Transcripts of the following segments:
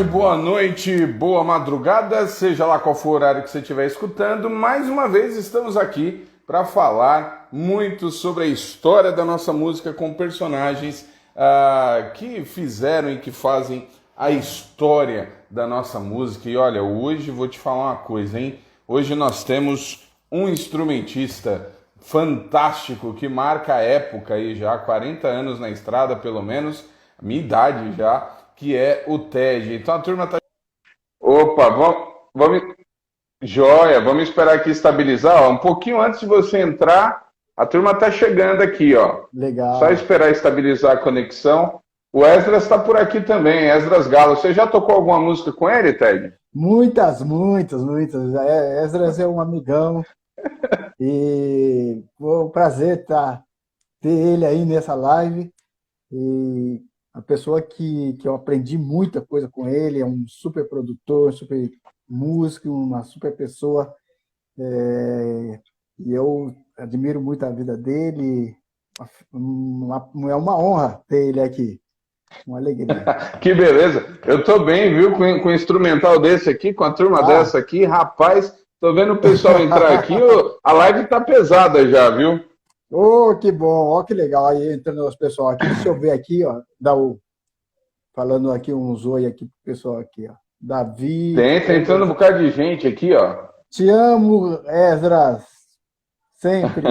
Boa noite, boa madrugada, seja lá qual for o horário que você estiver escutando. Mais uma vez estamos aqui para falar muito sobre a história da nossa música com personagens que fizeram e que fazem a história da nossa música. E olha, hoje vou te falar uma coisa, hein? Hoje nós temos um instrumentista fantástico que marca a época aí já, 40 anos na estrada pelo menos, a minha idade já, que é o Ted. Então a turma tá. Opa, vamos. Joia, vamos esperar aqui estabilizar. Ó, um pouquinho antes de você entrar, a turma tá chegando aqui, ó. Só Legal. esperar estabilizar a conexão. O Esdras está por aqui também, Esdras Galo. Você já tocou alguma música com ele, Ted? Muitas, muitas, muitas. Esdras é um amigão e foi um prazer ter ele aí nessa live. E a pessoa que eu aprendi muita coisa com ele, é um super produtor, super músico, uma super pessoa. E eu admiro muito a vida dele. É uma honra ter ele aqui. Uma alegria. Que beleza. Eu tô bem, viu, com um instrumental desse aqui, com a turma Ah, dessa aqui. Rapaz, tô vendo o pessoal entrar aqui. A live tá pesada já, viu? oh, que bom, ó, que legal. Aí entrando os pessoal aqui, deixa eu ver aqui, ó, falando aqui uns oi aqui pro pessoal aqui, ó. Davi, Tá entrando um bocado de gente aqui, ó. te amo, Esdras, sempre.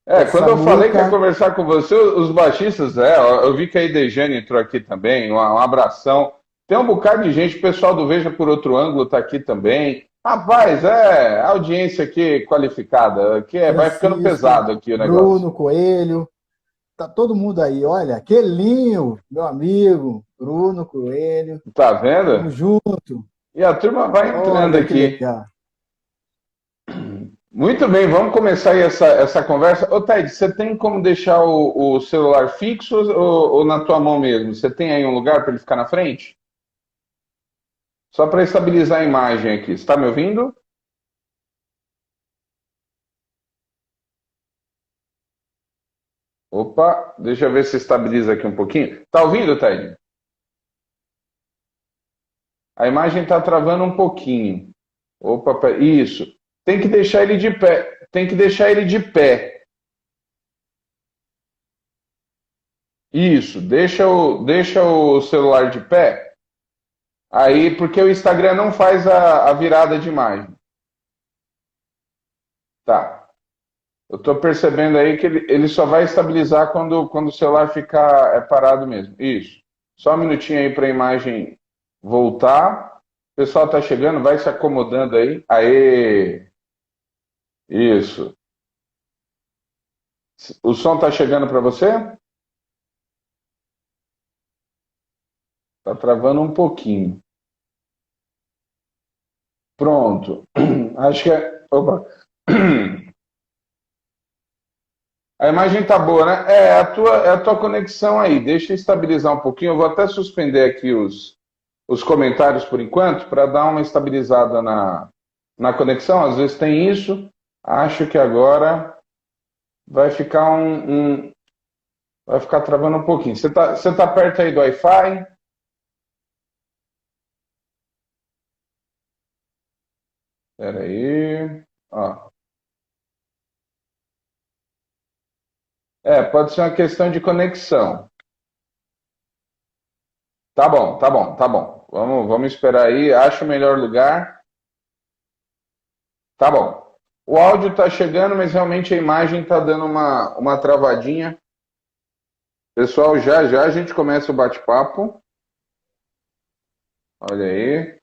É, quando eu falei que ia Samuca, conversar com você, os baixistas, eu vi que a Idejane entrou aqui também, um abração. Tem um bocado de gente, o pessoal do Veja por Outro Ângulo tá aqui também. Rapaz, audiência aqui qualificada, vai ficando Francisco, pesado aqui o negócio. Bruno Coelho, tá todo mundo aí. Olha, Quelinho, meu amigo, Bruno Coelho, Tá tamo vendo? junto. E a turma vai entrando Olha que aqui. legal. Muito bem, vamos começar aí essa conversa. Ô, Ted, você tem como deixar o celular fixo ou na tua mão mesmo? Você tem aí um lugar para ele ficar na frente? Só para estabilizar a imagem aqui. Você está me ouvindo? Opa, deixa eu ver se estabiliza aqui um pouquinho. Tá ouvindo, Ted? A imagem está travando um pouquinho. Opa, isso. Tem que deixar ele de pé. Tem que deixar ele de pé. Isso. Deixa o celular de pé. Aí, porque o Instagram não faz a virada de imagem. Tá. Eu estou percebendo aí que ele só vai estabilizar quando o celular ficar parado mesmo. Isso. Só um minutinho aí para a imagem voltar. O pessoal está chegando, vai se acomodando aí. Aê! Isso. O som está chegando para você? Está travando um pouquinho. Pronto. Acho que é. Opa. A imagem tá boa, né? É a tua conexão aí. Deixa eu estabilizar um pouquinho. Eu vou até suspender aqui os comentários por enquanto, para dar uma estabilizada na conexão. Às vezes tem isso. Acho que agora vai ficar vai ficar travando um pouquinho. Você tá perto aí do Wi-Fi? Espera aí. Ó. Pode ser uma questão de conexão. Tá bom, tá bom, tá bom. Vamos esperar aí. Acho o melhor lugar. Tá bom. O áudio tá chegando, mas realmente a imagem tá dando uma travadinha. Pessoal, já já a gente começa o bate-papo. Olha aí.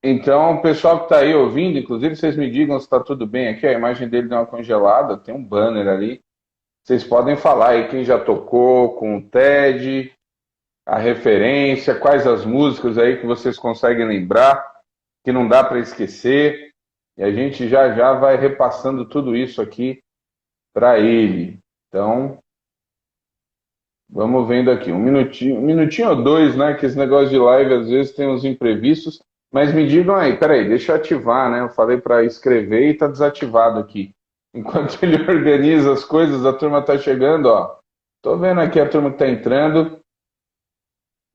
Então, o pessoal que está aí ouvindo, inclusive, vocês me digam se está tudo bem aqui. A imagem dele deu uma congelada, tem um banner ali. Vocês podem falar aí quem já tocou com o TED, a referência, quais as músicas aí que vocês conseguem lembrar, que não dá para esquecer. E a gente já já vai repassando tudo isso aqui para ele. Então, vamos vendo aqui, um minutinho ou dois, né? Que esse negócio de live às vezes tem uns imprevistos. Mas me digam aí, peraí, deixa eu ativar, né? Eu falei para escrever e tá desativado aqui. Enquanto ele organiza as coisas, a turma tá chegando, ó. Tô vendo aqui a turma que tá entrando.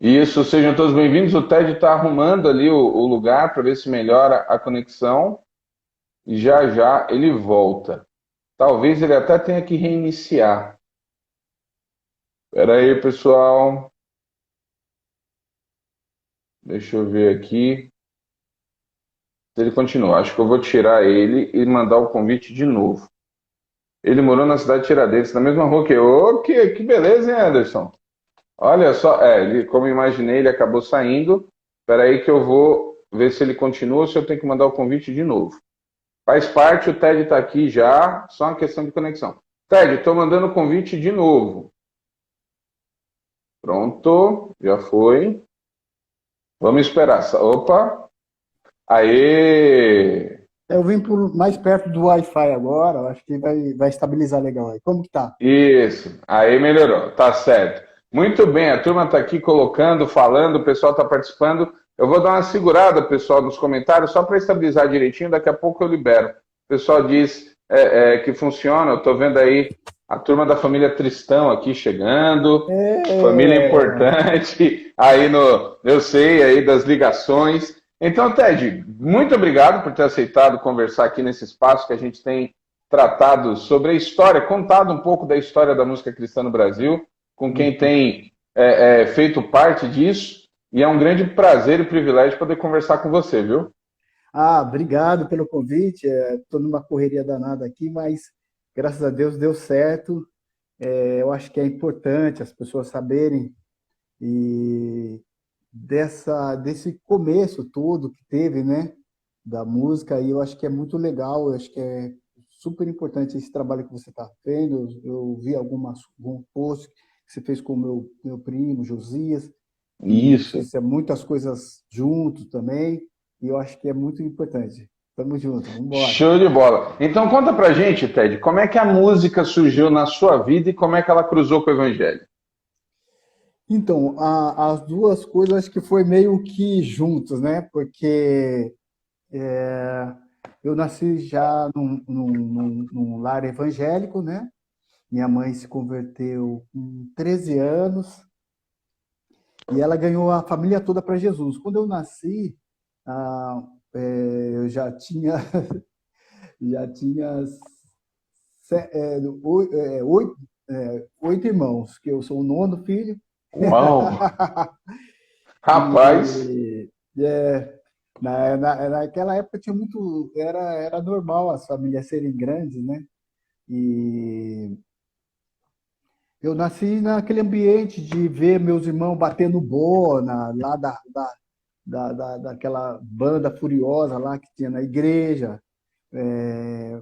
Isso, sejam todos bem-vindos. O Ted está arrumando ali o lugar para ver se melhora a conexão e já já ele volta. Talvez ele até tenha que reiniciar. Espera aí, pessoal. Deixa eu ver aqui. Se ele continua, acho que eu vou tirar ele e mandar o convite de novo. Ele morou na cidade de Tiradentes, na mesma rua que eu. Ô, que beleza, hein, Anderson? Olha só, ele, como eu imaginei, ele acabou saindo. Espera aí que eu vou ver se ele continua ou se eu tenho que mandar o convite de novo. Faz parte, o Ted está aqui já, só uma questão de conexão. Ted, estou mandando o convite de novo. Pronto, já foi. Vamos esperar. Opa, aê! Eu vim mais perto do Wi-Fi agora, eu acho que vai estabilizar legal aí. Como que tá? Isso, aí melhorou, tá certo. Muito bem, a turma está aqui colocando, falando, o pessoal está participando. Eu vou dar uma segurada, pessoal, nos comentários, só para estabilizar direitinho, daqui a pouco eu libero. O pessoal diz que funciona, eu estou vendo aí a turma da família Tristão aqui chegando, família É, importante, aí no, eu sei, aí das ligações. Então, Ted, muito obrigado por ter aceitado conversar aqui nesse espaço que a gente tem tratado sobre a história, contado um pouco da história da música cristã no Brasil, com quem tem feito parte disso, e é um grande prazer e privilégio poder conversar com você, viu? obrigado pelo convite. Estou numa correria danada aqui, mas graças a Deus deu certo. Eu acho que é importante as pessoas saberem e desse começo todo que teve, né, da música, e eu acho que é muito legal, eu acho que é super importante esse trabalho que você está vendo. Eu vi algum post que você fez com o meu primo, Josias, e Isso. fiz muitas coisas juntos também, e eu acho que é muito importante. Tamo junto, vamos embora. Show de bola. Então conta pra gente, Ted, como é que a música surgiu na sua vida e como é que ela cruzou com o evangelho? Então, as duas coisas acho que foi meio que juntos, né? Porque eu nasci já num lar evangélico, né? Minha mãe se converteu com 13 anos e ela ganhou a família toda para Jesus. Quando eu nasci, eu já tinha 8 irmãos, que eu sou o nono filho. Uau! Rapaz, E naquela época tinha era normal as famílias serem grandes, né? E eu nasci naquele ambiente de ver meus irmãos batendo bona, lá daquela banda furiosa lá que tinha na igreja. É,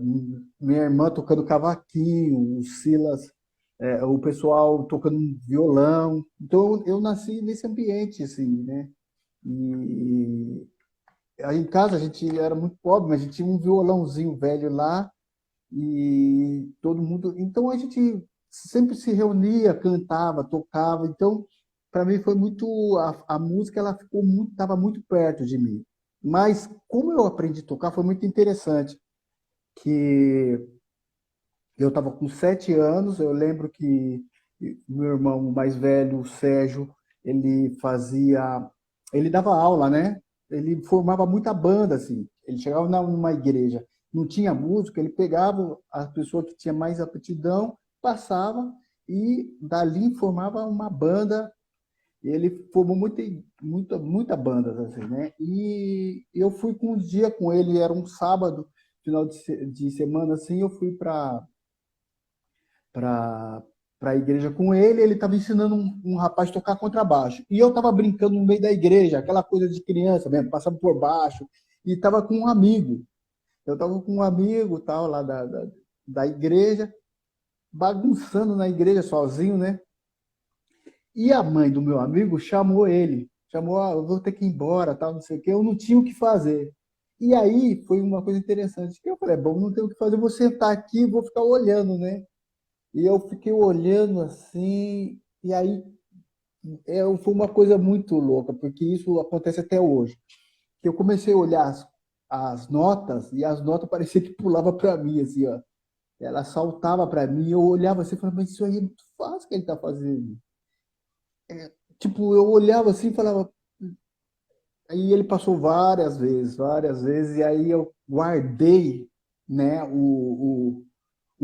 minha irmã tocando cavaquinho, o Silas, o pessoal tocando violão. Então eu nasci nesse ambiente, assim, né? E aí em casa a gente era muito pobre, mas a gente tinha um violãozinho velho lá e todo mundo. Então a gente sempre se reunia, cantava, tocava. Então, para mim foi muito. A música ela ficou muito, estava muito perto de mim. Mas como eu aprendi a tocar, foi muito interessante. Que eu estava com 7 anos, eu lembro que meu irmão mais velho, o Sérgio, ele fazia. Ele dava aula, né? Ele formava muita banda, assim. Ele chegava numa igreja, não tinha música, ele pegava a pessoa que tinha mais aptidão, passava e dali formava uma banda. Ele formou muita banda, assim, né? E eu fui com um dia com ele, era um sábado, final de semana, assim, eu fui para a igreja com ele, ele estava ensinando um rapaz a tocar contrabaixo. E eu estava brincando no meio da igreja, aquela coisa de criança mesmo, passando por baixo, e estava com um amigo. Eu estava com um amigo tal, lá da igreja, bagunçando na igreja sozinho, né? E a mãe do meu amigo chamou ele, chamou, eu vou ter que ir embora, tal, não sei o quê, eu não tinha o que fazer. E aí foi uma coisa interessante, que eu falei, bom, não tenho o que fazer, eu vou sentar aqui e vou ficar olhando, né? E eu fiquei olhando assim, e aí foi uma coisa muito louca, porque isso acontece até hoje. Que eu comecei a olhar as notas, e as notas parecia que pulava para mim, assim, ó. ela saltava para mim, eu olhava assim e falava, mas isso aí é muito fácil que ele está fazendo. Tipo, eu olhava assim e falava, aí ele passou várias vezes, e aí eu guardei, né, o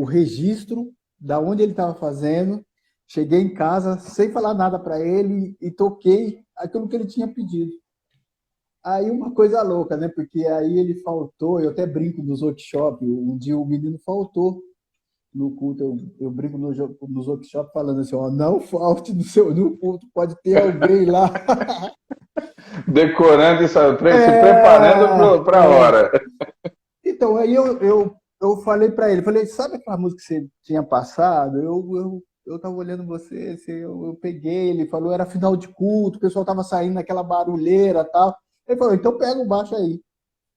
registro da onde ele estava fazendo. Cheguei em casa sem falar nada para ele e toquei aquilo que ele tinha pedido. Aí uma coisa louca, né? Porque aí ele faltou, eu até brinco nos workshops, um dia o menino faltou no culto, eu brinco nos workshops falando assim, ó, não falte no culto, pode ter alguém lá. Decorando isso, se É, preparando para a hora. então, aí eu falei para ele, falei, sabe aquela música que você tinha passado? Eu tava olhando você, assim, eu peguei, ele falou, era final de culto, o pessoal tava saindo naquela barulheira e tal. Ele falou, então pega o baixo aí.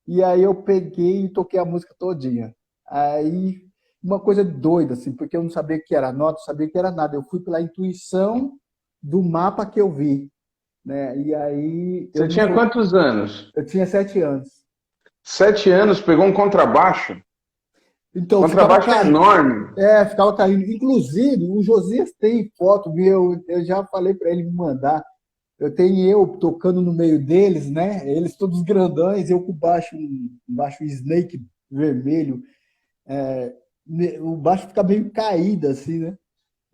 E aí eu peguei e toquei a música todinha. Aí, uma coisa doida, assim, porque eu não sabia o que era nota, não sabia o que era nada. Eu fui pela intuição do mapa que eu vi, né? E aí Você tinha quantos anos? eu tinha 7 anos. 7 anos, pegou um contrabaixo. Então, ficava Contrabaixo é caindo. enorme. Ficava caindo. Inclusive, o Josias tem foto, viu? Eu já falei para ele me mandar. Eu tenho eu tocando no meio deles, né? Eles todos grandões, eu com baixo, um baixo Snake vermelho. O baixo fica meio caído, assim, né?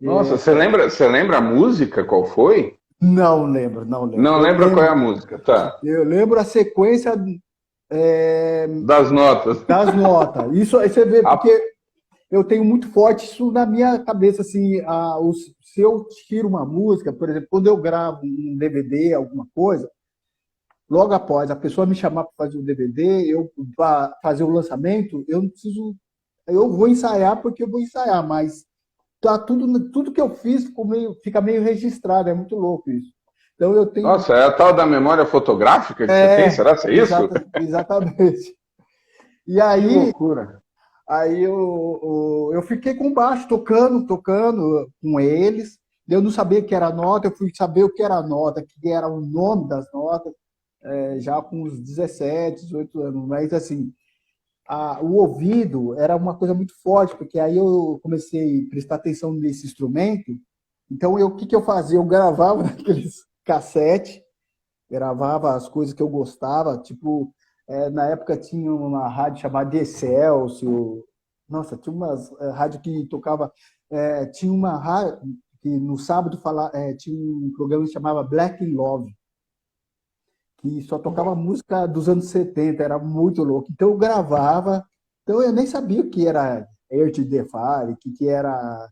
Nossa, você lembra a música? Qual foi? Não lembro, não lembro. Não lembra qual é a música, tá? Eu lembro a sequência é, Das notas. das notas. Isso aí você vê, A- porque eu tenho muito forte isso na minha cabeça, assim, se eu tiro uma música, por exemplo, quando eu gravo um DVD, alguma coisa, logo após a pessoa me chamar para fazer o DVD, eu para fazer o lançamento, eu não preciso, eu vou ensaiar porque eu vou ensaiar, mas tá tudo que eu fiz fica meio registrado, é muito louco isso. Então eu tenho, Nossa, é a tal da memória fotográfica que você tem? Será que é isso? exatamente. E Que aí, loucura. eu fiquei com baixo, tocando com eles. Eu não sabia que era nota, eu fui saber o que era nota, que era o nome das notas, já com uns 17, 18 anos. Mas, assim, o ouvido era uma coisa muito forte, porque aí eu comecei a prestar atenção nesse instrumento. Então, o que eu fazia? Eu gravava naqueles cassete, gravava as coisas que eu gostava, tipo, na época tinha uma rádio chamada de Excelsior, nossa, tinha umas rádio que tocava, tinha uma rádio que no sábado tinha um programa que chamava Black in Love, que só tocava música dos anos 70, era muito louco. Então eu gravava, então eu nem sabia o que era Earth the Fire, que era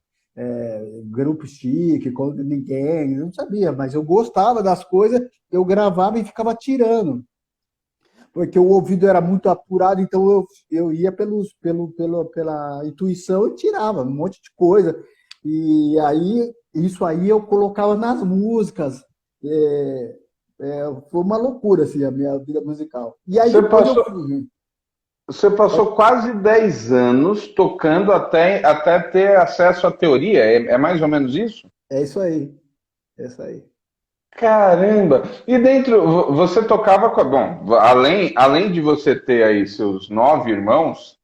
Grupo Chique, Contra Ninguém, eu não sabia, mas eu gostava das coisas, eu gravava e ficava tirando, porque o ouvido era muito apurado, então eu ia pela intuição e tirava um monte de coisa. E aí, isso aí eu colocava nas músicas. É, foi uma loucura, assim, a minha vida musical. E aí Você depois eu passou, fui. você passou quase 10 anos tocando até ter acesso à teoria. É mais ou menos isso? É isso aí, é isso aí. Caramba! E dentro, você tocava com. Bom, além de você ter aí seus 9 irmãos,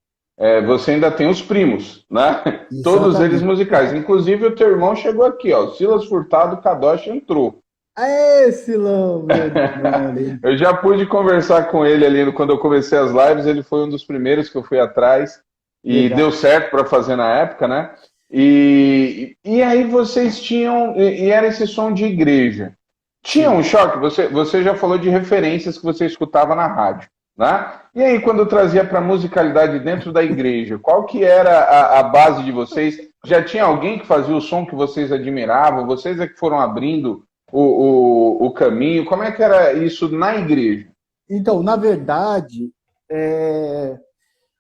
você ainda tem os primos, né? Todos eles Exatamente. musicais. Inclusive o teu irmão chegou aqui, ó. Silas Furtado Kadosh entrou. Aê, Silão, meu irmão ali. Eu já pude conversar com ele ali quando eu comecei as lives. Ele foi um dos primeiros que eu fui atrás e deu Legal. certo para fazer na época, né? E aí vocês tinham. E era esse som de igreja. Tinha um Sim. choque? Você já falou de referências que você escutava na rádio, né? E aí, quando trazia para musicalidade dentro da igreja, qual que era a base de vocês? Já tinha alguém que fazia o som que vocês admiravam? Vocês é que foram abrindo o caminho? Como é que era isso na igreja? Então, na verdade,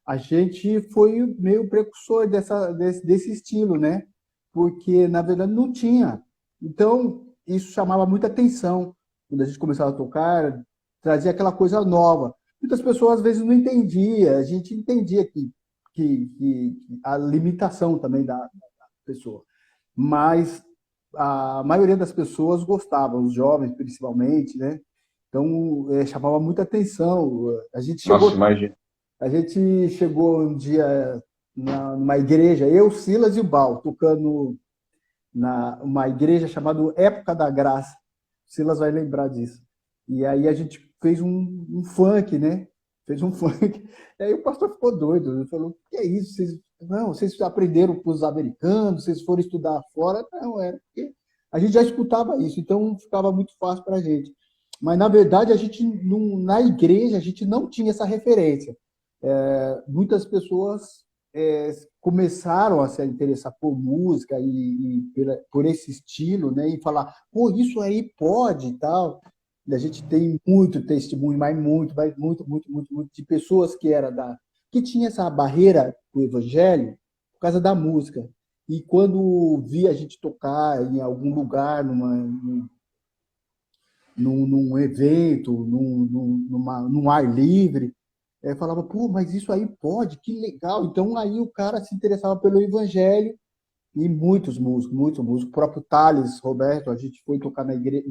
a gente foi meio precursor desse estilo, né? Porque, na verdade, não tinha. Então, isso chamava muita atenção. Quando a gente começava a tocar, trazia aquela coisa nova. Muitas pessoas, às vezes, não entendiam. A gente entendia que a limitação também da pessoa. Mas a maioria das pessoas gostavam, os jovens, principalmente, né? Então, chamava muita atenção. Nossa, imagina. A gente chegou um dia. numa igreja, eu, Silas e o Bal, tocando uma igreja chamada Época da Graça. O Silas vai lembrar disso. E aí a gente fez um funk, né? Fez um funk. E aí o pastor ficou doido. Ele falou: que é isso? Vocês aprenderam com os americanos, vocês foram estudar fora? Não, era porque a gente já escutava isso, então ficava muito fácil para a gente. Mas, na verdade, a gente na igreja a gente não tinha essa referência. Muitas pessoas começaram a se interessar por música por esse estilo, né? E falar, pô, isso aí pode e tal. E a gente tem muito testemunho, mas muito de pessoas que tinha essa barreira do evangelho por causa da música. E quando via a gente tocar em algum lugar, num evento, num ar livre, falava, pô, mas isso aí pode, que legal. Então aí o cara se interessava pelo evangelho e muitos músicos. O próprio Thales Roberto, a gente foi tocar na igreja,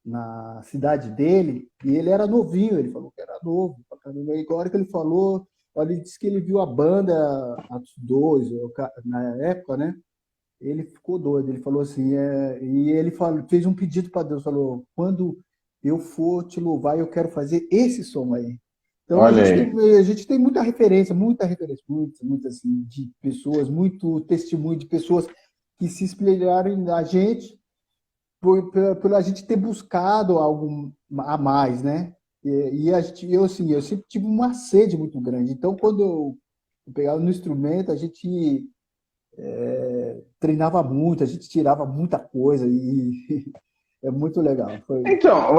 na cidade dele, e ele era novinho, ele falou que era novo. E a hora que ele falou, ele disse que ele viu a banda Atos 2, na época, né? Ele ficou doido, ele falou assim, e ele fez um pedido para Deus, falou, quando eu for te louvar, eu quero fazer esse som aí. Então Olha aí. a gente tem muita referência, muita assim, de pessoas, muito testemunho de pessoas que se espelharam na gente por a gente ter buscado algo a mais, né? Eu sempre tive uma sede muito grande. Então, quando eu pegava no instrumento, a gente treinava muito, a gente tirava muita coisa e é muito legal. Então,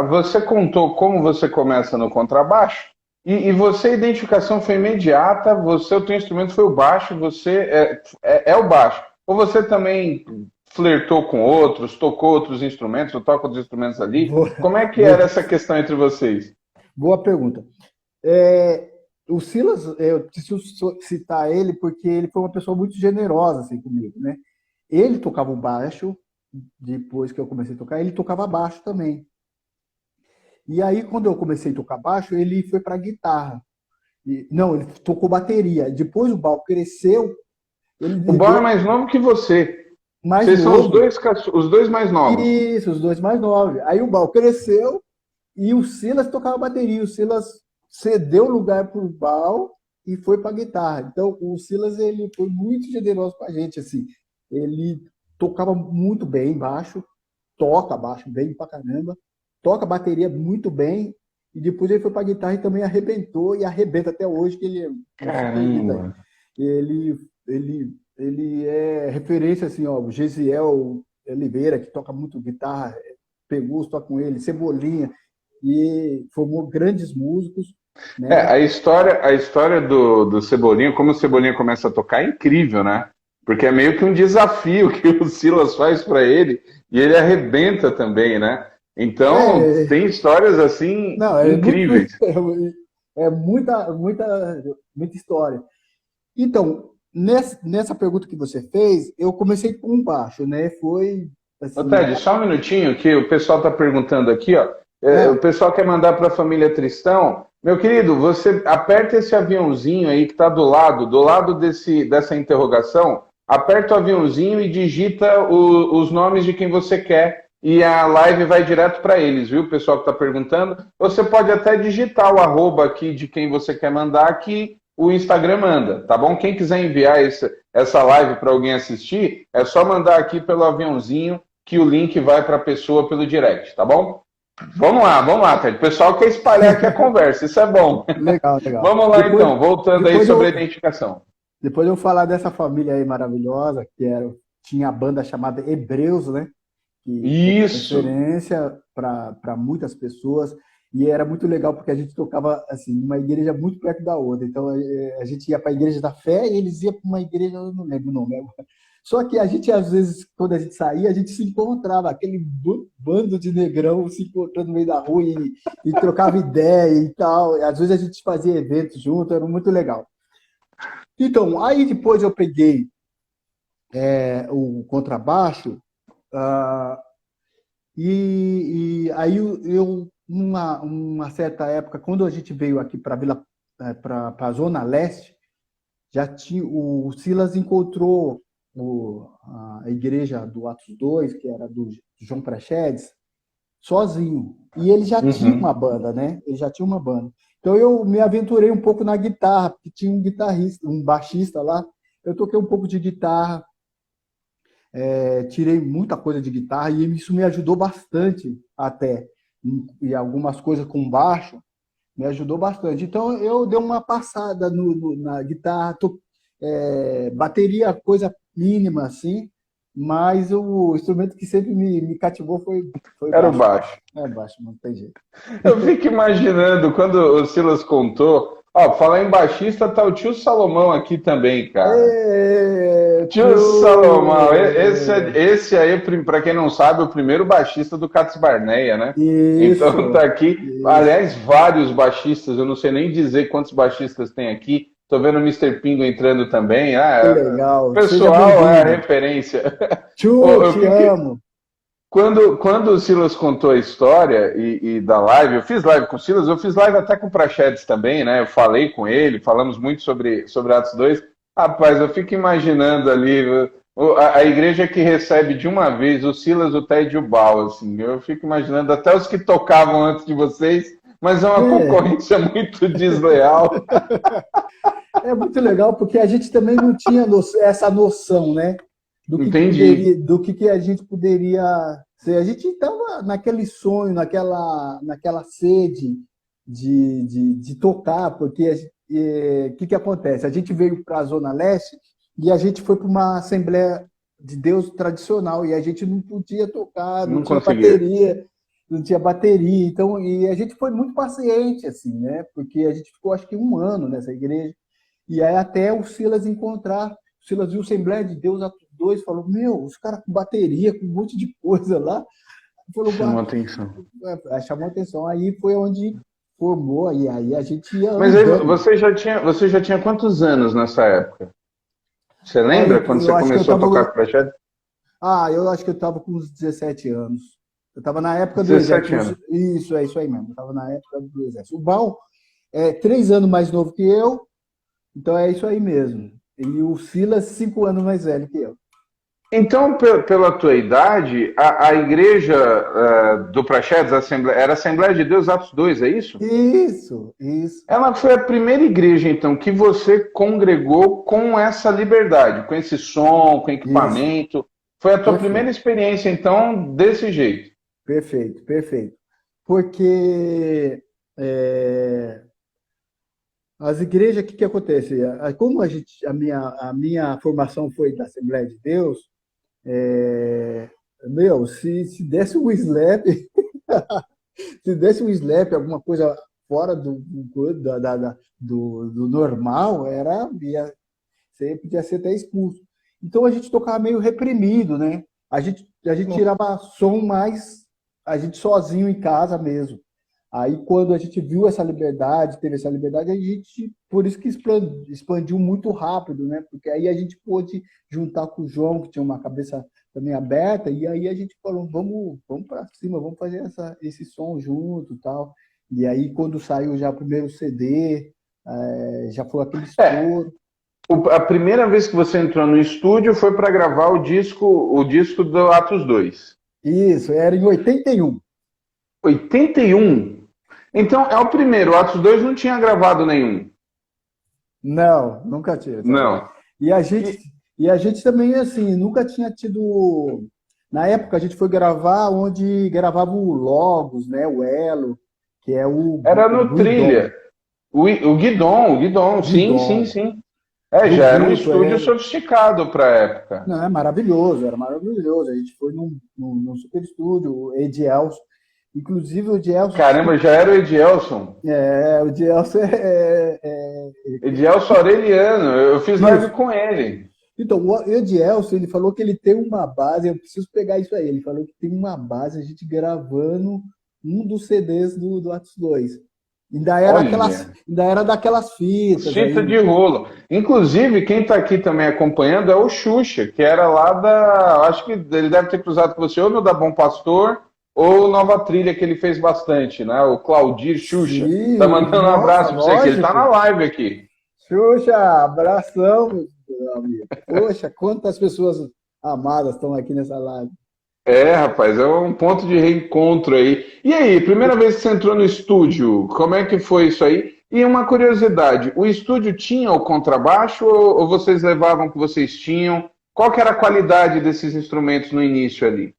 você contou como você começa no contrabaixo e você, a identificação foi imediata, o teu instrumento foi o baixo, você é o baixo. Ou você também flertou com outros, tocou outros instrumentos, ou toca outros instrumentos ali? Boa, Como é que boa, era essa questão entre vocês? boa pergunta. O Silas, eu preciso citar ele porque ele foi uma pessoa muito generosa assim, comigo, né? Ele tocava o baixo, depois que eu comecei a tocar, ele tocava baixo também. E aí, quando eu comecei a tocar baixo, ele foi para guitarra. Não, ele tocou bateria. Depois o Bal cresceu, O ele Bal é deu mais novo que você. mais Vocês são novo. os dois mais novos. Isso, os dois mais novos. Aí o Bal cresceu e o Silas tocava bateria. O Silas cedeu o lugar para o Bal e foi para a guitarra. Então, o Silas ele foi muito generoso com a gente. Assim. Ele tocava muito bem baixo, toca baixo bem pra caramba, toca bateria muito bem. E depois ele foi para a guitarra e também arrebentou e arrebenta até hoje, que ele você acredita aí. Caramba. Ele, ele é referência, assim, ó, o Gesiel Oliveira, que toca muito guitarra, Pegus toca com ele, Cebolinha, e formou grandes músicos, né? A história do Cebolinha, como o Cebolinha começa a tocar, é incrível, né? Porque é meio que um desafio que o Silas faz para ele e ele arrebenta também, né? Então, É, tem histórias assim não, é muito, incríveis. muita história. Então, nessa pergunta que você fez, eu comecei com baixo, né? Foi Ô, assim, Ted, só um minutinho que o pessoal está perguntando aqui, ó. O ah, pessoal quer mandar para a família Tristão. Meu querido, você aperta esse aviãozinho aí que está do lado dessa interrogação, aperta o aviãozinho e digita os nomes de quem você quer e a live vai direto para eles, viu? O pessoal que está perguntando. Você pode até digitar o arroba aqui de quem você quer mandar que o Instagram manda, tá bom? Quem quiser enviar essa live para alguém assistir, é só mandar aqui pelo aviãozinho que o link vai para a pessoa pelo direct, tá bom? Vamos lá, Ted. O pessoal quer espalhar aqui a conversa, isso é bom. legal, legal. Vamos lá então, voltando aí Depois sobre a eu, identificação. depois eu falar dessa família aí maravilhosa, tinha a banda chamada Hebreus, né? Que foi Isso. referência para muitas pessoas. E era muito legal porque a gente tocava assim, numa igreja muito perto da outra. Então a gente ia para a igreja da fé e eles iam para uma igreja, eu não lembro o nome. Só que a gente, às vezes, quando a gente saía, a gente se encontrava, aquele bando de negrão se encontrando no meio da rua e trocava ideia e tal. E, às vezes a gente fazia eventos junto, era muito legal. Então, aí depois eu peguei o contrabaixo, ah, e aí uma certa época, quando a gente veio aqui para Vila para a Zona Leste, já tinha, o Silas encontrou a igreja do Atos 2, que era do João Praxedes, sozinho. E ele já tinha Uhum. uma banda, né? Ele já tinha uma banda. Então eu me aventurei um pouco na guitarra, porque tinha um guitarrista, um baixista lá. Eu toquei um pouco de guitarra, tirei muita coisa de guitarra e isso me ajudou bastante até. E algumas coisas com baixo me ajudou bastante. Então eu dei uma passada na guitarra, bateria, coisa mínima assim, mas o instrumento que sempre me cativou foi Era o baixo. baixo. É baixo, não tem jeito. Eu fico imaginando, quando o Silas contou, ó, falar em baixista, tá o tio Salomão aqui também, cara. Tio Salomão, esse aí, para quem não sabe, é o primeiro baixista do Cats Barneia, né? Então tá Isso, aqui, isso. aliás, vários baixistas, eu não sei nem dizer quantos baixistas tem aqui. Tô vendo o Mister Pingo entrando também. Que O legal. Seja pessoal é a bem-vindo. referência. Tchu, Eu te fiquei, amo. quando o Silas contou a história e da live, eu fiz live com o Silas, eu fiz live até com o Praxedes também, né? Eu falei com ele, falamos muito sobre Atos 2. Rapaz, eu fico imaginando ali a igreja que recebe de uma vez o Silas, o Ted e o Bal, assim. Eu fico imaginando até os que tocavam antes de vocês, mas é uma É, concorrência muito desleal. é muito legal porque a gente também não tinha essa noção, né? Entendi. Do que a gente poderia ser. A gente estava naquele sonho, naquela sede de tocar, porque o que acontece? A gente veio para a Zona Leste e a gente foi para uma Assembleia de Deus tradicional e a gente não podia tocar, Não conseguia. não tinha bateria, então, e a gente foi muito paciente, assim, né? Porque a gente ficou acho que um ano nessa igreja, e aí até o Silas encontrar, o Silas viu a Assembleia de Deus, Atos 2, falou, meu, os caras com bateria, com um monte de coisa lá, falou, Chamou atenção. chamou atenção, aí foi onde formou, e aí a gente ia Mas aí andando. você já tinha quantos anos nessa época? Você Olha, lembra quando você eu acho que eu começou a estava tocar com o Praxedes? eu acho que eu estava com uns 17 anos. Eu estava na época do 17 exército. anos. Isso, é isso aí mesmo. Eu estava na época do exército. O Bal é 3 anos mais novo que eu, então é isso aí mesmo. E o Silas, 5 anos mais velho que eu. Então, pela tua idade, a igreja do Praxedes, era a Assembleia de Deus Atos 2, é isso? Isso, Ela foi a primeira igreja, então, que você congregou com essa liberdade, com esse som, com isso. equipamento. Foi a tua primeira Perfeito, experiência, então, desse jeito. perfeito, perfeito. Porque as igrejas, o que acontece? Como a minha formação foi da Assembleia de Deus, meu, se desse um slap, se desse um slap, alguma coisa fora do normal, você podia ser até expulso. Então a gente tocava meio reprimido, né? A gente tirava som mais a gente sozinho em casa mesmo. Aí quando a gente viu essa liberdade, teve essa liberdade, a gente, por isso que expandiu muito rápido, né? Porque aí a gente pôde juntar com o João, que tinha uma cabeça também aberta, e aí a gente falou, vamos para cima, vamos fazer esse som junto, tal. E aí quando saiu já o primeiro CD, já foi aquele É, estouro. a primeira vez que você entrou no estúdio foi para gravar o disco do Atos 2. Isso, era em 81. 81. Então, é o primeiro. O Atos 2 não tinha gravado nenhum. Não, nunca tive. Não. E a gente, E e a gente também, assim, nunca tinha tido. Na época, a gente foi gravar onde gravava o Logos, né? O Elo, que é era o no Guidon. Trilha. O Guidon, sim, sim, Guidon. sim. Do Já era um Guto, estúdio sofisticado para a época. Não, é maravilhoso, era maravilhoso. A gente foi num super estúdio, o Edielson. Inclusive, o Edielson, Caramba, já era o Edielson. o Edielson Edielson Aureliano. Eu fiz live isso. com ele. Então, o Edielson, ele falou que ele tem uma base, eu preciso pegar isso aí, ele falou que tem uma base, a gente gravando um dos CDs do Atos 2. Olha. Ainda era daquelas fitas Fita aí. de rolo. Inclusive, quem está aqui também acompanhando é o Xuxa, que era lá da. Acho que ele deve ter cruzado com você, ou no da Bom Pastor, ou Nova Trilha, que ele fez bastante, né? O Claudir Xuxa. Tá Sim, mandando um nossa, abraço pra você, que ele tá na lógico. live aqui. Xuxa, abração, meu amigo. Poxa, quantas pessoas amadas estão aqui nessa live. É, rapaz, é um ponto de reencontro aí. E aí, primeira vez que você entrou no estúdio, como é que foi isso aí? E uma curiosidade, o estúdio tinha o contrabaixo ou vocês levavam o que vocês tinham? Qual que era a qualidade desses instrumentos no início ali?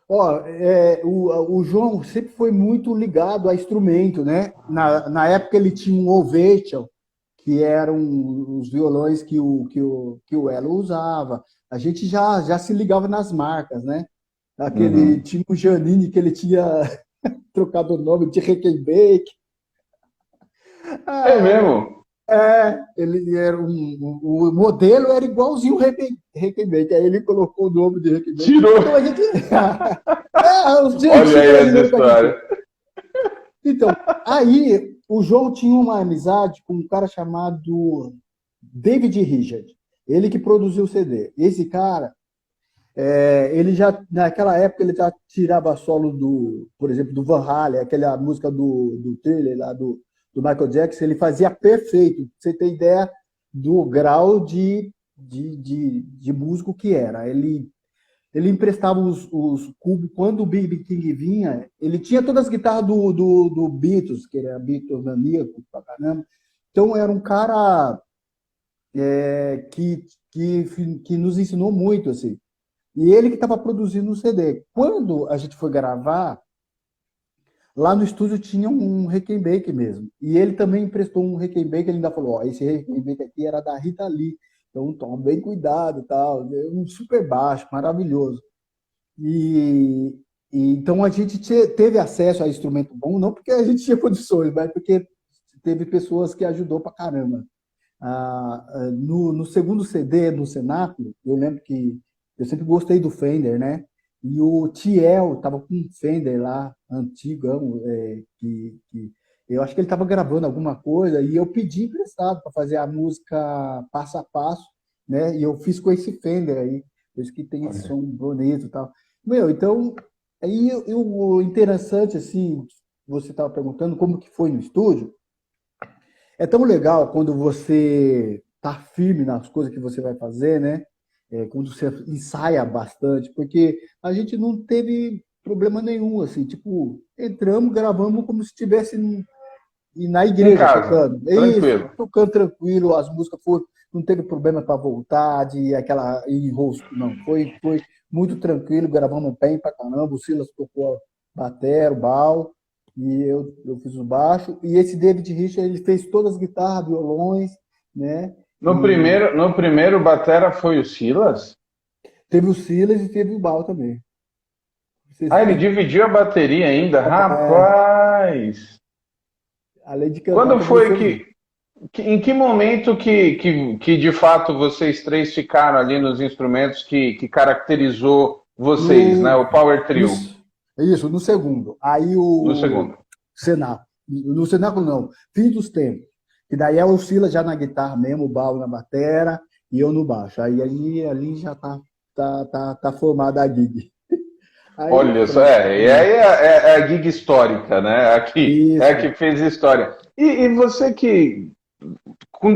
Ó, o João sempre foi muito ligado a instrumento, né? Na época ele tinha um Ovation, que eram os violões que o Elo usava. A gente já se ligava nas marcas, né? Uhum. Tinha o Janine, que ele tinha trocado o nome de Rickenbacker. É Ah, mesmo? ele era o modelo era igualzinho o Rickenbacker. Aí ele colocou o nome de Rickenbacker. Tirou. Então a gente. Os Olha antigos aí essa brasileiros que a gente. história. Então, aí o João tinha uma amizade com um cara chamado David Richard. Ele que produziu o CD. Esse cara, ele já, naquela época, ele já tirava solo por exemplo, do Van Halen, aquela música do Thriller lá do Michael Jackson, ele fazia perfeito. Pra você ter ideia do grau de músico que era. Ele emprestava os cubos. Quando o B.B. King vinha, ele tinha todas as guitarras do Beatles, que era Beatles maníaco pra caramba. Então era um cara que nos ensinou muito, assim. E ele que estava produzindo o CD. Quando a gente foi gravar, lá no estúdio tinha um Rickenbacker mesmo. E ele também emprestou um Rickenbacker, ele ainda falou, ó, esse Rickenbacker aqui era da Rita Lee, então toma bem cuidado e tal. Um super baixo, maravilhoso. E, então a gente teve acesso a instrumento bom, não porque a gente tinha condições, mas porque teve pessoas que ajudou pra caramba. No segundo CD, no Cenáculo, eu lembro que eu sempre gostei do Fender, né? E o Tiel tava com um Fender lá, antigo, eu acho que ele estava gravando alguma coisa e eu pedi emprestado para fazer a música passo a passo, né? E eu fiz com esse Fender aí, por isso que tem esse Olha. som bonito e tal. Meu, então, aí o interessante, assim, você estava perguntando como que foi no estúdio, é tão legal quando você tá firme nas coisas que você vai fazer, né? Quando você ensaia bastante, porque a gente não teve problema nenhum, assim, tipo, entramos, gravamos como se estivesse na Em igreja casa, tocando. É isso, tranquilo. tocando tranquilo, as músicas foram, não teve problema para voltar, de aquela enrosco, não. Foi muito tranquilo, gravamos bem pra caramba, o Silas tocou batera, o bal, e eu fiz o baixo, e esse David Richard, ele fez todas as guitarras, violões, né? E No primeiro batera foi o Silas? teve o Silas e teve o bal também. Ah, ele Vocês- dividiu a bateria ainda? Rapaz! Além de cantar, Quando também foi fez. em que momento que de fato vocês três ficaram ali nos instrumentos que caracterizou vocês, né? No, O Power no, Trio, isso, no segundo. Aí no o segundo. Cenáculo. No Cenáculo não, Fim dos Tempos. Que daí é o Silas já na guitarra mesmo, o Bal na batera e eu no baixo. Aí ali já tá formada a gig. Aí Olha só, pronto. e aí é a gig histórica, né? Aqui, é a Isso. que fez história. E você que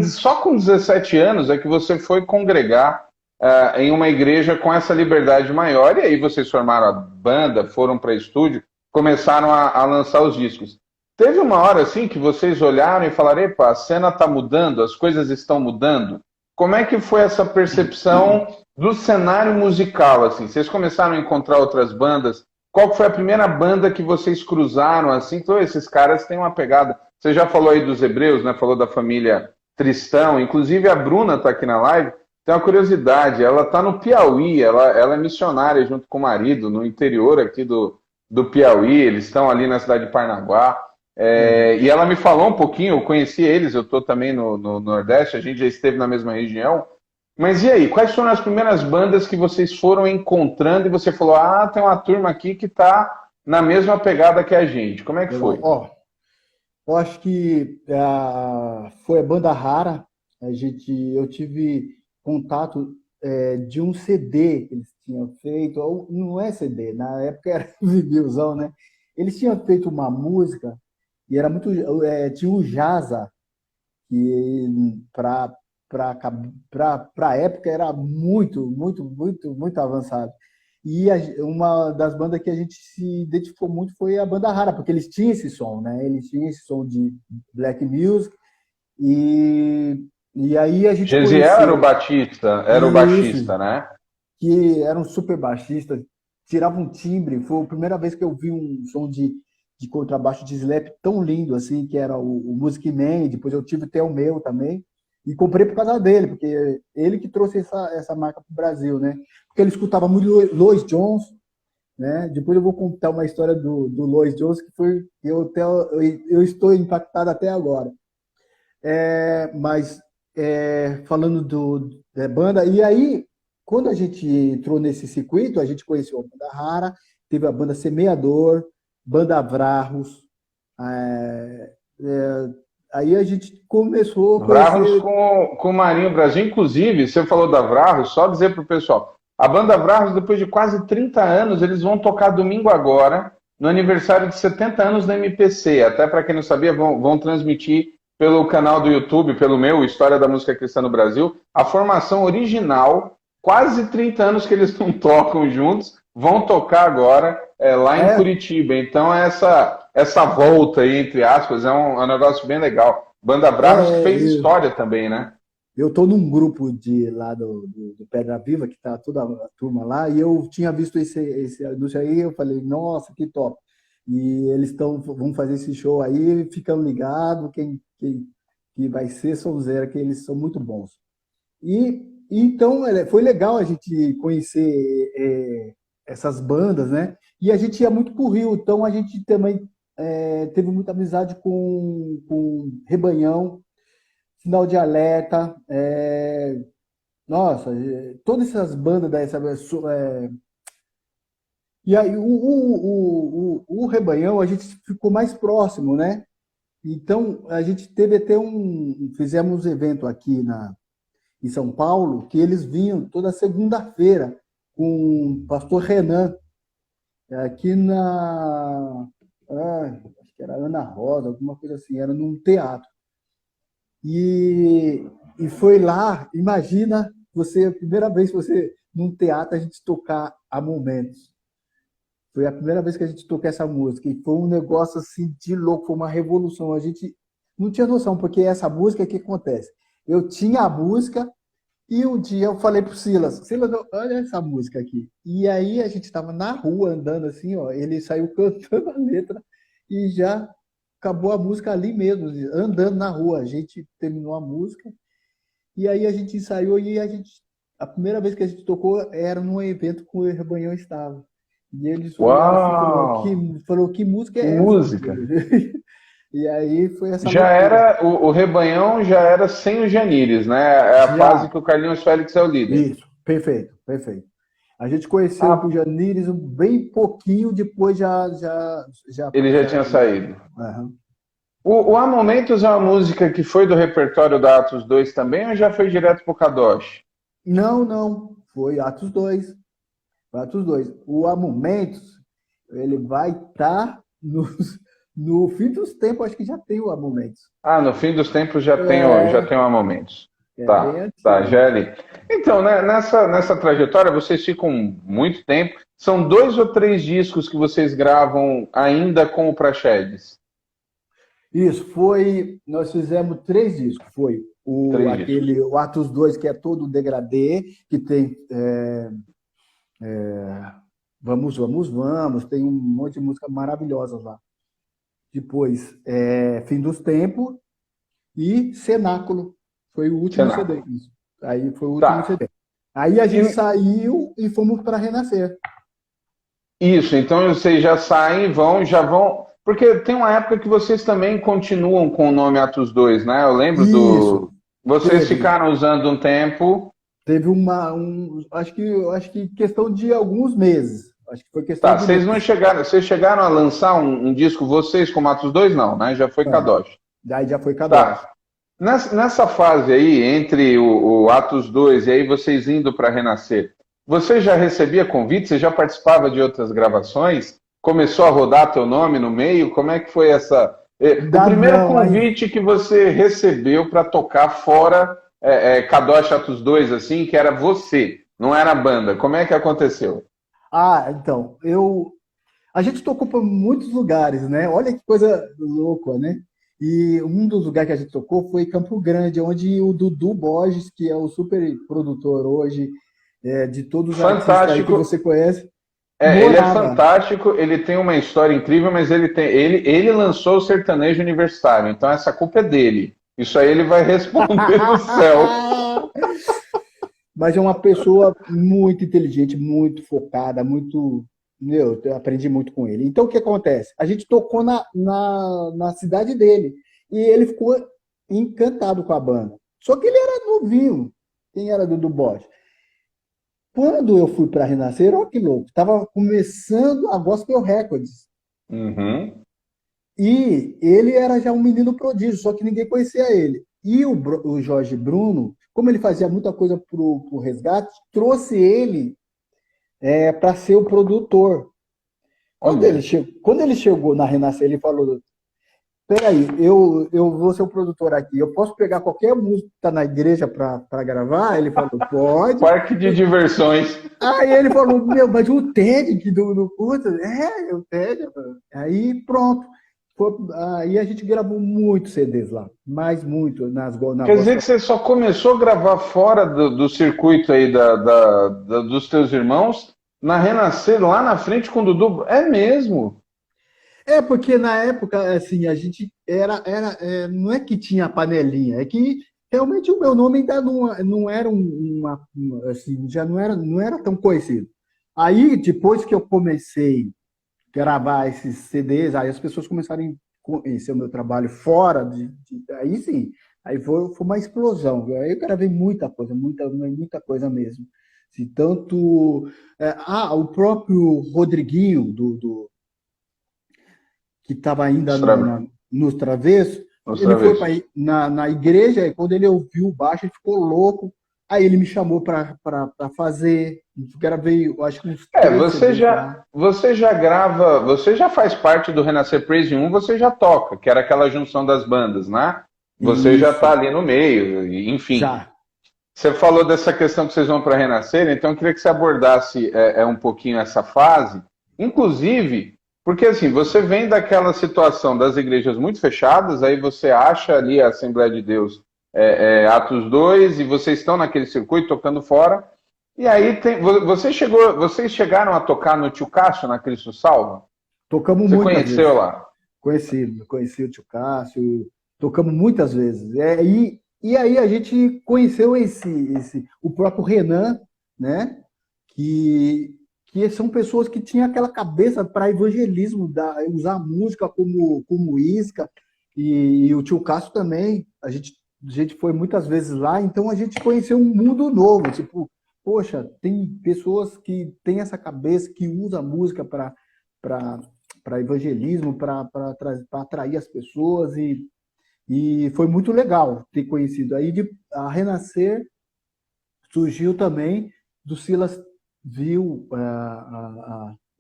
só com 17 anos é que você foi congregar em uma igreja com essa liberdade maior, e aí vocês formaram a banda, foram para estúdio, começaram a lançar os discos. Teve uma hora assim que vocês olharam e falaram: epa, a cena está mudando, as coisas estão mudando. Como é que foi essa percepção do cenário musical? Assim, vocês começaram a encontrar outras bandas? Qual foi a primeira banda que vocês cruzaram assim? Então, esses caras têm uma pegada. Você já falou aí dos Hebreus, né? Falou da família Tristão. Inclusive a Bruna está aqui na live. Tem uma curiosidade, ela está no Piauí, ela é missionária junto com o marido no interior aqui do Piauí. Eles estão ali na cidade de Parnaguá. Uhum. E ela me falou um pouquinho, eu conheci eles, eu estou também no Nordeste, a gente já esteve na mesma região. Mas e aí, quais foram as primeiras bandas que vocês foram encontrando e você falou: ah, tem uma turma aqui que está na mesma pegada que a gente? Como é que Legal. foi? Ó, eu acho que foi a banda rara. Eu tive contato. de um CD que eles tinham feito, ou não é CD, na época era vinilzão, né? Eles tinham feito uma música e era muito. Tinha o Jaza, que para a época era muito, muito, muito, muito avançado. E uma das bandas que a gente se identificou muito foi a banda Rara, porque eles tinham esse som, né? Eles tinham esse som de black music, e, e aí a gente Gesiel era o conheceu Batista, era o isso, baixista, né? que era um super baixista, tirava um timbre. Foi a primeira vez que eu vi um som de contrabaixo de slap tão lindo assim, que era o Music Man. Depois eu tive até o meu também. E comprei por causa dele, porque ele que trouxe essa marca para o Brasil, né? Porque ele escutava muito Louis Jones, né? Depois eu vou contar uma história do Louis Jones que foi eu estou impactado até agora. Mas falando da banda, e aí, quando a gente entrou nesse circuito, a gente conheceu a banda Rara, teve a banda Semeador, banda Vrarros, é, é, aí a gente começou a Vrarros conhecer. com o Marinho Brasil. Inclusive, você falou da Vrarros, só dizer para o pessoal, a banda Vrarros, depois de quase 30 anos, eles vão tocar domingo agora, no aniversário de 70 anos da MPC. Até para quem não sabia, vão transmitir pelo canal do YouTube, pelo meu, História da Música Cristã no Brasil, a formação original, quase 30 anos que eles não tocam juntos, vão tocar agora lá em É, Curitiba. Então, essa volta aí, entre aspas, é um negócio bem legal. Banda Bravos que fez é, história também, né? eu estou num grupo lá do Pedra Viva, que está toda a turma lá, e eu tinha visto esse anúncio aí, eu falei, nossa, que top. E eles vão fazer esse show aí, ficando ligado, que vai ser sonzeira, que eles são muito bons. E então foi legal a gente conhecer essas bandas, né? E a gente ia muito pro Rio, então a gente também teve muita amizade com Rebanhão, Sinal de Alerta, nossa, todas essas bandas dessa. E aí o Rebanhão a gente ficou mais próximo, né? Então a gente teve até fizemos um evento aqui em São Paulo, que eles vinham toda segunda-feira com o pastor Renan, aqui acho que era Ana Rosa, alguma coisa assim, era num teatro. E foi lá, imagina a primeira vez que você, num teatro, a gente tocar a Momentos. Foi a primeira vez que a gente tocou essa música, e foi um negócio assim de louco, foi uma revolução. A gente não tinha noção, porque essa música, o que acontece? Eu tinha a música, e um dia eu falei pro Silas, olha essa música aqui. E aí a gente estava na rua andando assim, ó, ele saiu cantando a letra e já acabou a música ali mesmo, andando na rua. A gente terminou a música e aí a gente ensaiou e a primeira vez que a gente tocou era num evento que o Rebanhão estava. E eles olharam assim e Uau! falou, que música Que é essa? música! E aí foi essa Já loucura. era, o Rebanhão já era sem o Janires, né? É a fase Já, que o Carlinhos Félix é o líder. isso, perfeito, perfeito. A gente conheceu o Ah, Janires bem pouquinho, depois ele já já. tinha saído. Aham. O Há Momentos é uma música que foi do repertório da Atos 2 também ou já foi direto pro Kadosh? Não, não, foi Atos 2. Foi Atos 2. O Há Momentos, ele vai estar no fim dos tempos, acho que já tem o Há Momentos. Ah, no fim dos tempos já É, tenho Há Momentos. é bem Tá, antigo. Gelli. Então, né, nessa trajetória, vocês ficam muito tempo. São 2 ou 3 discos que vocês gravam ainda com o Praxedes? Isso, nós fizemos 3 discos. Foi 3 discos. o Atos 2, que é todo degradê, que tem Vamos, Vamos, Vamos, tem um monte de música maravilhosa lá. Depois, Fim dos Tempos e Cenáculo, foi o último CD. Cenáculo. Isso. Aí foi o último Tá. CD. Aí a gente E- saiu e fomos para Renascer. isso, então vocês já saem, já vão. Porque tem uma época que vocês também continuam com o nome Atos 2, né? Eu lembro Isso, do. Vocês teve. ficaram usando um tempo. Teve acho que questão de alguns meses. Acho que foi questão Tá, de vocês não meses. chegaram. Vocês chegaram a lançar um disco, vocês com Atos 2, não, né? Já foi Não, Kadosh. daí já foi Kadosh. Tá. Nessa fase aí, entre o Atos 2 e aí vocês indo para Renascer, você já recebia convite? Você já participava de outras gravações? Começou a rodar teu nome no meio? Como é que foi essa? O Dá primeiro não, aí. convite que você recebeu para tocar fora Kadosh Atos 2, assim, que era você, não era a banda. Como é que aconteceu? Ah, então, a gente tocou por muitos lugares, né? Olha que coisa louca, né? E um dos lugares que a gente tocou foi Campo Grande, onde o Dudu Borges, que é o super produtor hoje, de todos os artistas aí que Fantástico. você conhece, Ele é morava. fantástico, ele tem uma história incrível, mas ele lançou o sertanejo universitário, então essa culpa é dele. Isso aí ele vai responder no céu. Mas é uma pessoa muito inteligente, muito focada, muito. Meu, eu aprendi muito com ele. Então, o que acontece? A gente tocou na cidade dele e ele ficou encantado com a banda. Só que ele era novinho. Quem era Dudu Borges? Quando eu fui para Renascer, olha que louco, estava começando a Gospel Records. Uhum. E ele era já um menino prodígio, só que ninguém conhecia ele. E o Jorge Bruno, como ele fazia muita coisa para o Resgate, trouxe ele para ser o produtor. Olha, Quando ele chegou na Renascer, ele falou: peraí, eu vou ser o produtor aqui, eu posso pegar qualquer música que está na igreja para gravar? Ele falou: pode. parque de diversões. Aí ele falou: meu, mas o Ted que do curso, o Ted. Aí pronto. Aí a gente gravou muitos CDs lá, mais muito na Quer dizer que gospel. você só começou a gravar fora do circuito aí dos teus irmãos, na Renascer, lá na frente com o Dudu. É mesmo? Porque na época, assim, a gente não é que tinha panelinha, é que realmente o meu nome ainda não era assim, já não era tão conhecido. Aí, depois que eu comecei a gravar esses CDs, aí as pessoas começaram a conhecer o meu trabalho fora aí sim, aí foi uma explosão. Aí eu gravei muita coisa, muita coisa mesmo. Assim, tanto, o próprio Rodriguinho, que estava ainda Os tra- nos travessos, os ele foi travessos. na igreja, e quando ele ouviu o baixo, ele ficou louco. Aí ele me chamou para fazer. Gravei, eu acho que uns É, três CDs lá. você já grava, você já faz parte do Renascer Praise 1, você já toca, que era aquela junção das bandas, né? Você já tá Isso, ali no meio, enfim. já. Você falou dessa questão que vocês vão para Renascer, então eu queria que você abordasse um pouquinho essa fase, inclusive, porque assim, você vem daquela situação das igrejas muito fechadas, aí você acha ali a Assembleia de Deus, Atos 2, e vocês estão naquele circuito tocando fora, e aí vocês chegaram a tocar no Tio Cássio, na Cristo Salva? Tocamos Você muitas conheceu vezes. lá? Conheci o tio Cássio, tocamos muitas vezes. E aí a gente conheceu o próprio Renan, né? Que, que são pessoas que tinham aquela cabeça para evangelismo, usar a música como isca, e o tio Cássio também. A gente foi muitas vezes lá, então a gente conheceu um mundo novo. Tipo, poxa, tem pessoas que têm essa cabeça, que usa a música para evangelismo, para atrair as pessoas, e foi muito legal ter conhecido. Aí a Renascer surgiu também do Silas, viu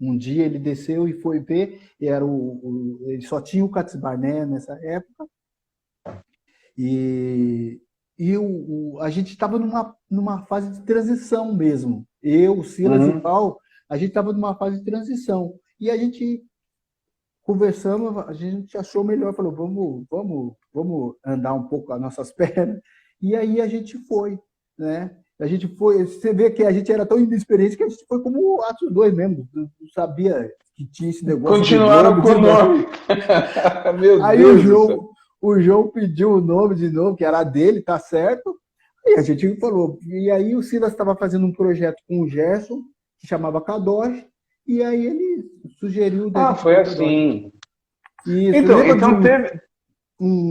um dia ele desceu e foi ver, e ele só tinha o Cats Barnett nessa época, e, a gente estava numa fase de transição mesmo. Eu, o Silas e o Uhum. Paulo, a gente estava numa fase de transição. E a gente conversamos, a gente achou melhor, falou, vamos andar um pouco as nossas pernas. E aí a gente foi, né? A gente foi, você vê que a gente era tão inexperiente que a gente foi como o Atos 2 mesmo, não sabia que tinha esse negócio de Continuaram nome, com de o novo. nome. Meu Aí Deus do céu. O João pediu o nome de novo, que era dele, tá certo? E a gente falou. E aí o Silas estava fazendo um projeto com o Gerson, que chamava Kadosh, e aí ele sugeriu da Ah, gente foi pôr Kadosh. assim. Isso, Então, lembra de então um teve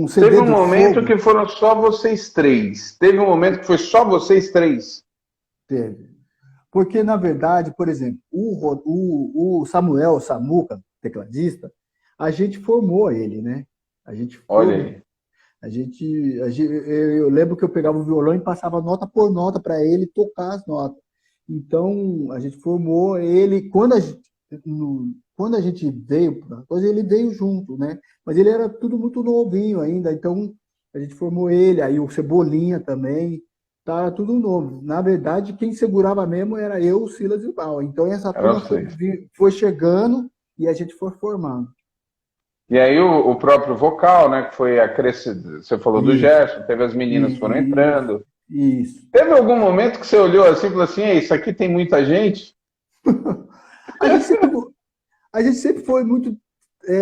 CD um do momento Fogo? que foram só vocês três. Teve um momento que foi só vocês três. Teve. Porque, na verdade, por exemplo, o Samuel Samuca, tecladista, a gente formou ele, né? A gente Olha formou. aí. Eu lembro que eu pegava o violão e passava nota por nota para ele tocar as notas. Então, a gente formou ele, quando a gente veio para a coisa, ele veio junto, né? Mas ele era tudo muito novinho ainda, então a gente formou ele, aí o Cebolinha também, tá tudo novo. Na verdade, quem segurava mesmo era eu, o Silas e o Bal. Então essa Era turma vocês. foi chegando e a gente foi formando. E aí o próprio vocal, né, que foi acrescido, você falou do Isso, Gerson, teve as meninas que foram isso, entrando. isso. Teve algum momento que você olhou assim e falou assim, isso aqui tem muita gente? A gente sempre, a gente sempre foi muito.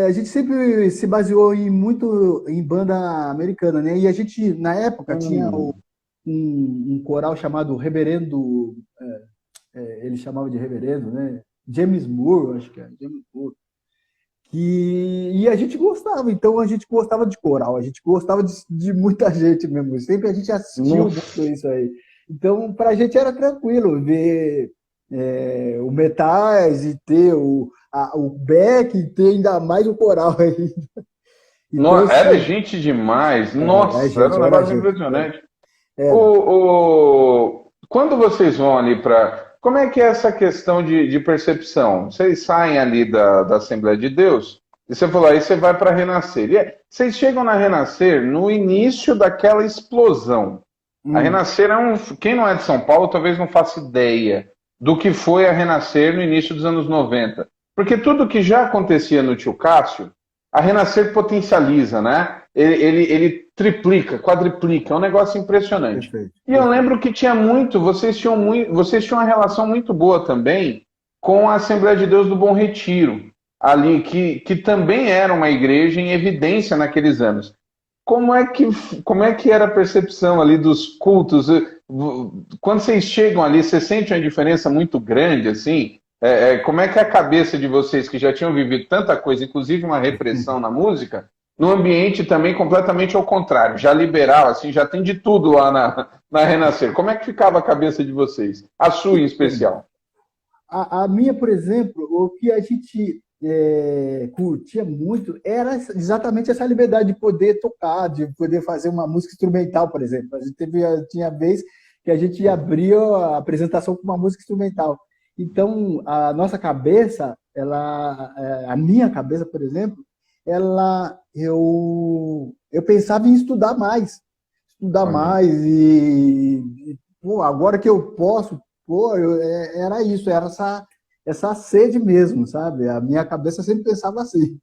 A gente sempre se baseou muito em banda americana, né? E a gente, na época, tinha Hum. um coral chamado Reverendo, ele chamava de Reverendo, né? James Moore, acho que é, James Moore. E a gente gostava, então a gente gostava de coral, a gente gostava de muita gente mesmo. Sempre a gente assistiu muito Nossa. isso aí. Então, para a gente era tranquilo ver o Metais e ter o Beck e ter ainda mais o coral aí. Então, Era assim, gente demais. Nossa, era um era negócio gente. impressionante. Era. Quando vocês vão ali para. Como é que é essa questão de percepção? Vocês saem ali da Assembleia de Deus, e você falou, aí você vai para Renascer. Vocês chegam na Renascer no início daquela explosão. A Hum, Renascer é um. Quem não é de São Paulo talvez não faça ideia do que foi a Renascer no início dos anos 90. Porque tudo que já acontecia no Tio Cássio, a Renascer potencializa, né? Ele triplica, quadriplica, é um negócio impressionante. perfeito, E eu perfeito. lembro que tinha muito, vocês tinham uma relação muito boa também com a Assembleia de Deus do Bom Retiro, ali, que também era uma igreja em evidência naqueles anos. Como é que, como é que era a percepção ali dos cultos? Quando vocês chegam ali, você sente uma diferença muito grande, assim? Como é que é a cabeça de vocês que já tinham vivido tanta coisa, inclusive uma repressão na música, no ambiente também completamente ao contrário, já liberal, assim, já tem de tudo lá na Renascer. Como é que ficava a cabeça de vocês? A sua em Então, especial? a minha, por exemplo, o que a gente curtia muito era exatamente essa liberdade de poder tocar, de poder fazer uma música instrumental, por exemplo. A gente tinha vez que a gente abria a apresentação com uma música instrumental. Então, a nossa cabeça, a minha cabeça, por exemplo, eu pensava em estudar Olha. mais e pô, agora que eu posso, pô, era isso, era essa sede mesmo, sabe? A minha cabeça sempre pensava assim.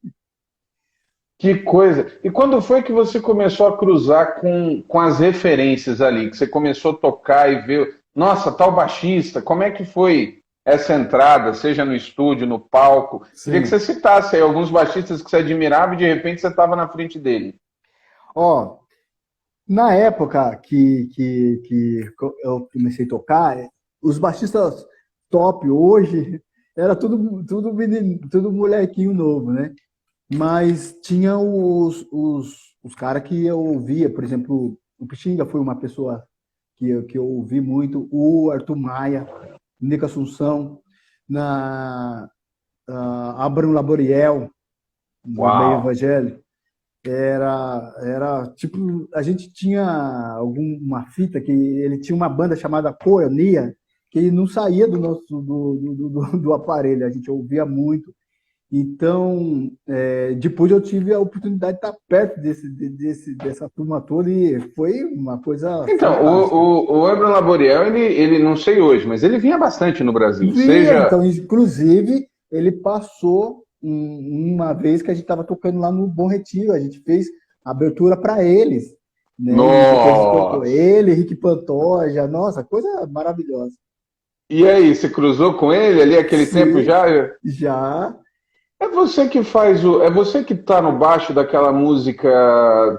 Que coisa! E quando foi que você começou a cruzar com as referências ali? Que você começou a tocar e ver, nossa, tal baixista, como é que foi essa entrada, seja no estúdio, no palco? Queria que você Sim. citasse aí alguns baixistas que você admirava e de repente você estava na frente dele. Ó, na época que eu comecei a tocar, os baixistas top hoje era tudo menino, tudo molequinho novo, né? Mas tinha os caras que eu ouvia, por exemplo, o Pixinga foi uma pessoa que eu ouvi muito, o Arthur Maia, Nica Assunção, Abrão Laboriel, do meio Uau! evangélico. Era tipo, a gente tinha uma fita que ele tinha uma banda chamada Coenia, que não saía do nosso do aparelho, a gente ouvia muito. Então, depois eu tive a oportunidade de estar perto dessa turma toda e foi uma coisa Então, fantástica. o Abraham Laboriel, ele não sei hoje, mas ele vinha bastante no Brasil. Via, Seja. então, inclusive, ele passou uma vez que a gente estava tocando lá no Bom Retiro, a gente fez a abertura para eles, né? E depois a gente tocou Nossa! ele, Rick Pantoja, nossa, coisa maravilhosa. E aí, você cruzou com ele ali aquele tempo Sim, já? já. É você que faz o. É você que tá no baixo daquela música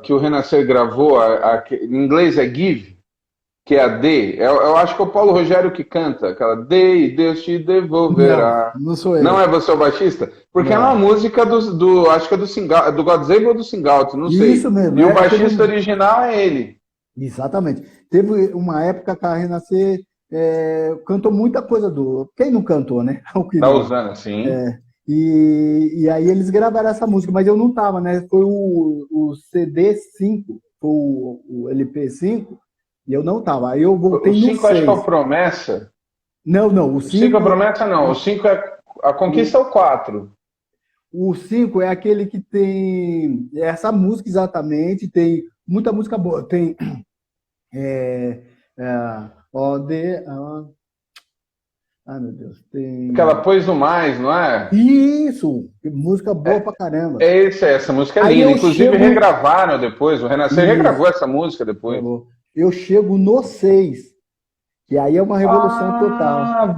que o Renascer gravou, em inglês é Give, que é a D. Eu acho que é o Paulo Rogério que canta, aquela D e Deus te Não, devolverá. não sou Não eu. é você o baixista? Porque é uma Não. música acho que é do Singal, do God Save ou do Singalto, não Isso sei. mesmo, E o baixista original é ele. exatamente. Teve uma época que a Renascer cantou muita coisa do. Quem não cantou, né? O que Da não. Usana, sim. E aí eles gravaram essa música, mas eu não tava, né? Foi o CD 5 foi o LP5, e eu não tava. Aí eu voltei O no 5 acho que é o 6. Promessa. Não, o O 5 é 5, a Promessa, não. O 5 é a Conquista, é o 4. o 5 é aquele que tem essa música exatamente, tem muita música boa. Tem ai, meu Deus, Aquela tem Pois no Mais, não é? isso, música boa pra caramba. Essa música é Aí linda. eu Inclusive chego regravaram depois. O Renascer isso, regravou essa música depois. eu chego no 6, e aí é uma revolução total. Ah,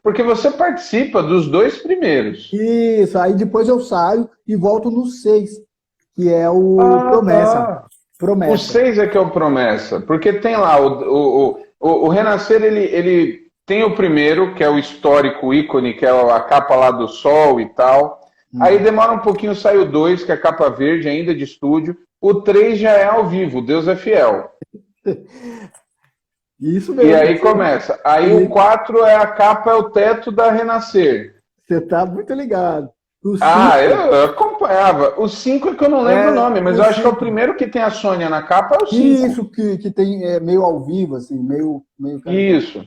porque você participa dos dois primeiros. Isso, aí depois eu saio e volto no 6, que é o Ah, Promessa. tá. O Promessa. 6 é que é o Promessa, porque tem lá o Renascer, ele tem o primeiro, que é o histórico ícone, que é a capa lá do Sol e tal. Aí demora um pouquinho, sai o 2, que é a capa verde, ainda de estúdio. O 3 já é ao vivo, Deus é Fiel. Isso E mesmo. aí começa. Aí o 4 é a capa, é o teto da Renascer. Você tá muito ligado. O Ah, 5, eu acompanhava. O 5 é que eu não lembro o nome, mas o eu acho que é o 5. primeiro que tem a Sônia na capa, é o 5. Isso que tem meio ao vivo, assim, meio caricato. Isso.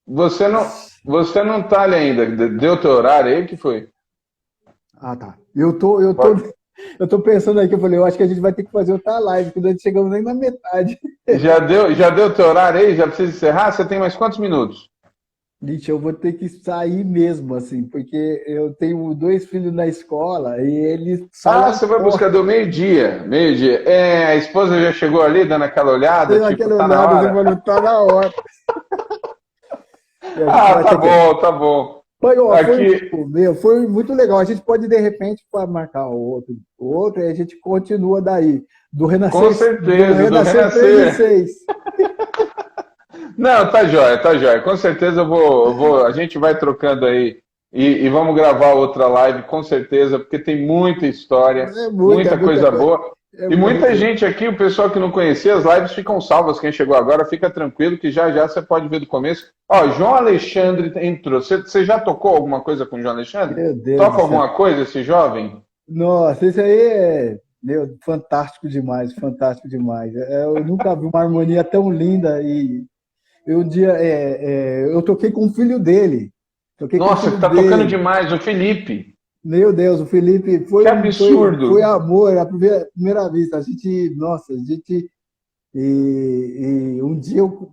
Você não tá ali ainda. Deu teu horário aí, que foi? Ah, tá. Eu tô pensando aqui, eu falei, eu acho que a gente vai ter que fazer outra live, porque nós chegamos nem na metade. Já deu teu horário aí? Já precisa encerrar? Você tem mais quantos minutos? Gente, eu vou ter que sair mesmo, assim, porque eu tenho 2 filhos na escola e eles saem Você vai fora. buscar do meio-dia. Meio-dia. A esposa já chegou ali dando aquela olhada, Tem tipo, aquela tá na olhada, você hora? falou, tá na hora. E a gente vai Tá ter que... bom, tá bom. Foi, ó, Aqui, foi muito legal. A gente pode, de repente, marcar o outro, e a gente continua daí. Do com Renascer, certeza, do 3 e Renascer. 6. Não, tá jóia, tá jóia. Com certeza a gente vai trocando aí e vamos gravar outra live, com certeza, porque tem muita história, muita Muita coisa coisa. boa. É E muita muita coisa. gente aqui, o pessoal que não conhecia, as lives ficam salvas. Quem chegou agora, fica tranquilo que já já você pode ver do começo. Ó, João Alexandre entrou. Você já tocou alguma coisa com o João Alexandre? Meu Deus Toca do céu. alguma coisa esse jovem? Nossa, isso aí é, meu, fantástico demais, fantástico demais. Eu nunca vi uma harmonia tão linda e eu um dia eu toquei com o filho dele. Toquei com o Nossa, filho tá tocando dele. demais, o Felipe. Meu Deus, o Felipe Que absurdo. foi amor à primeira vista. Nossa, a gente e um dia eu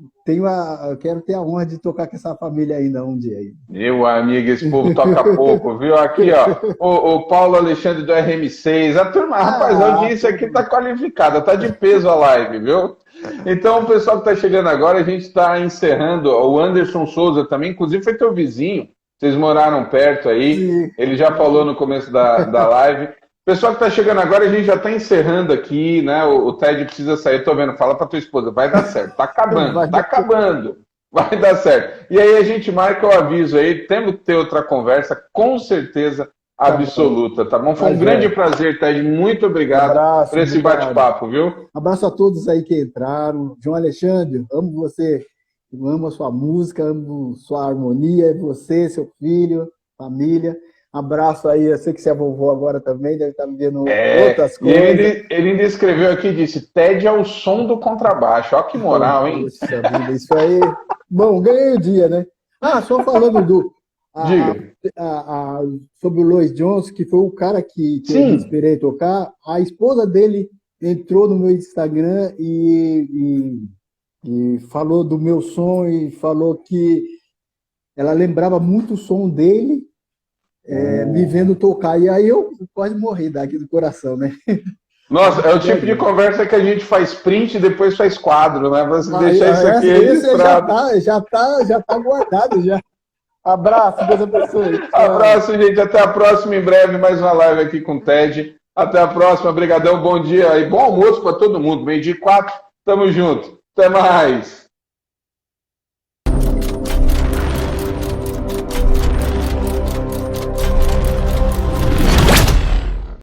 quero ter a honra de tocar com essa família ainda um dia aí. Meu amigo, esse povo toca pouco, viu? Aqui, ó, o Paulo Alexandre do RM6. A turma, rapaz, a audiência aqui tá qualificada, tá de peso a live, viu? Então, o pessoal que tá chegando agora, a gente tá encerrando. O Anderson Souza também, inclusive foi teu vizinho. Vocês moraram perto aí. Sim. Ele já falou no começo da live. Pessoal que tá chegando agora, a gente já tá encerrando aqui, né? O Ted precisa sair. Eu tô vendo, fala pra tua esposa, vai dar certo, tá acabando, tá acabando. Vai dar certo. E aí a gente marca o aviso aí, temos que ter outra conversa, com certeza absoluta, tá bom? Foi um grande prazer, Ted. Muito obrigado por esse bate-papo, viu? Abraço a todos aí que entraram. João Alexandre, amo você, amo a sua música, amo sua harmonia, você, seu filho, família. Abraço aí, eu sei que você é vovô agora também, deve estar vivendo outras coisas. Ele ainda escreveu aqui, disse, Ted é o som do contrabaixo. Ó que moral, hein? Poxa vida, isso aí... Bom, ganhei o dia, né? Só falando Diga. sobre o Louis Johnson, que foi o cara que eu me inspirei a tocar, a esposa dele entrou no meu Instagram e falou do meu som e falou que ela lembrava muito o som dele, me vendo tocar. E aí eu quase morri daqui do coração, né? Nossa, é o tipo de conversa que a gente faz print e depois faz quadro, né? Você deixar isso aqui esse registrado. já tá guardado já. Abraço, Deus abençoe. Abraço, gente. Até a próxima. Em breve, mais uma live aqui com o Ted. Até a próxima. Obrigadão, bom dia e bom almoço para todo mundo. 12:04. Tamo junto. Até mais.